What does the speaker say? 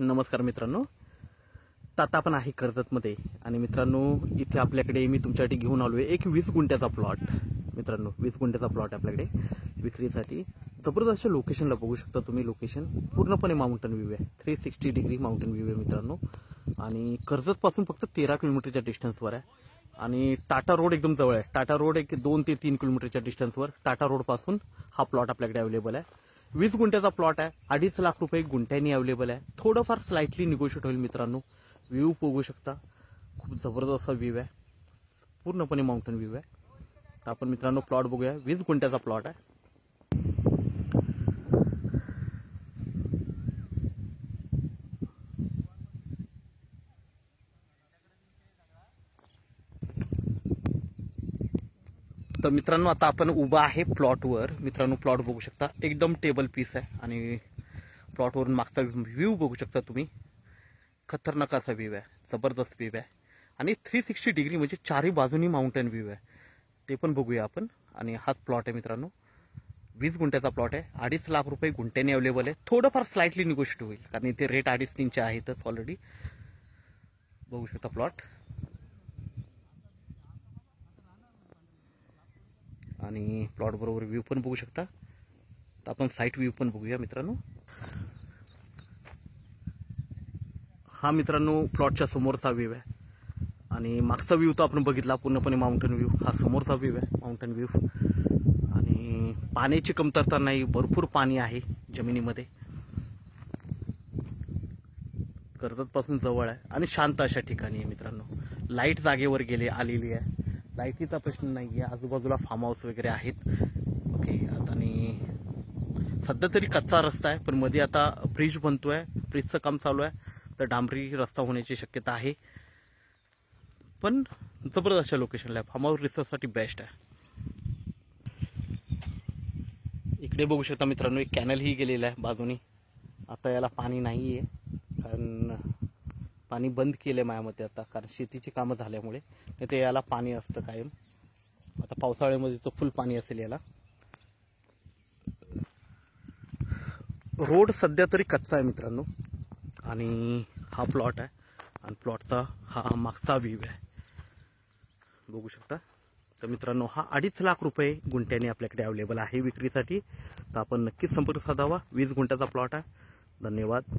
नमस्कार मित्रांनो, आता आपण आहे कर्जतमध्ये आणि मित्रांनो इथे आपल्याकडे मी तुमच्यासाठी घेऊन आलोय एक 20 गुंठ्याचा प्लॉट। मित्रांनो 20 गुंठ्याचा प्लॉट आपल्याकडे विक्रीसाठी। जबरदस्त लोकेशनला बघू शकता तुम्ही। लोकेशन पूर्णपणे माउंटन व्ह्यू आहे, 360 डिग्री माउंटन व्ह्यू आहे मित्रांनो। आणि कर्जत पासून फक्त 13 किलोमीटरच्या डिस्टन्सवर आहे आणि टाटा रोड एकदम जवळ आहे। टाटा रोड एक 2 ते 3 किलोमीटरच्या डिस्टन्सवर टाटा रोड पासून हा प्लॉट आपल्याकडे अवेलेबल आहे। 20 गुंठ्याचा प्लॉट आहे, 2.5 लाख रुपये गुंठ्यानी अवेलेबल आहे। थोडंफार स्लाइटली निगोशिएट होईल मित्रांनो। व्ह्यू बघू शकता, खूप जबरदस्त व्ह्यू आहे, पूर्णपणे माउंटन व्ह्यू आहे। तर आपण मित्रांनो प्लॉट बघूया। 20 गुंठ्याचा प्लॉट आहे। तर मित्रांनो आता आपण उभा आहे प्लॉटवर। मित्रांनो प्लॉट बघू शकता, एकदम टेबल पीस आहे आणि प्लॉटवरून मागचा व्ह्यू बघू शकता तुम्ही। खतरनाक असा व्ह्यू आहे, जबरदस्त व्ह्यू आहे आणि 360 डिग्री म्हणजे चारही बाजूनी माउंटन व्ह्यू आहे, ते पण बघूया आपण। आणि हाच प्लॉट आहे मित्रांनो, 20 गुंठ्याचा प्लॉट आहे, 2.5 लाख रुपये गुंठ्याने अवेलेबल आहे। थोडंफार स्लाइटली निगोशिएट होईल कारण इथे रेट 2.5-3चे आहेतच ऑलरेडी। बघू शकता प्लॉट आणि प्लॉट बरोबर व्ह्यू पण बघू शकता। तर आपण साइट व्ह्यू पण बघूया मित्रांनो। हा मित्रांनो प्लॉटच्या समोरचा व्ह्यू आहे आणि मागचा व्ह्यू तर आपण बघितला पूर्णपणे माउंटन व्ह्यू। हा समोरचा व्ह्यू आहे, माउंटन व्ह्यू। आणि पाण्याची कमतरता नाही, भरपूर पाणी आहे जमिनीमध्ये। कर्जत पासून जवळ आहे आणि शांत अशा ठिकाणी आहे मित्रांनो। लाईट जागेवर आलेली आहे, लाईटीचा प्रश्न नाहीये। आजूबाजूला फार्म हाऊस वगैरे आहेत। ओके, आता आणि सध्या तरी कच्चा रस्ता आहे, पण मध्ये आता ब्रिज बनतोय, ब्रिजचं काम चालू आहे, तर डांबरी रस्ता होण्याची शक्यता आहे। पण जबरदस्त अशा लोकेशनला आहे, फार्म हाऊस रिसर्चसाठी बेस्ट आहे। इकडे बघू शकता मित्रांनो, एक कॅनल ही गेलेला आहे बाजूनी। आता याला पाणी नाहीये कारण पाणी बंद केलंय माझ्यामध्ये आता, कारण शेतीची कामं झाल्यामुळे। नाही तर याला पाणी असतं कायम। आता पावसाळ्यामध्ये तर फुल पाणी असेल याला। रोड सध्या तरी कच्चा आहे मित्रांनो आणि हा प्लॉट आहे आणि प्लॉटचा हा मागचा व्ह्यू आहे, बघू शकता। तर मित्रांनो हा 2.5 लाख रुपये गुंठ्याने आपल्याकडे अवेलेबल आहे विक्रीसाठी। तर आपण नक्कीच संपर्क साधावा। 20 गुंठ्याचा प्लॉट आहे। धन्यवाद।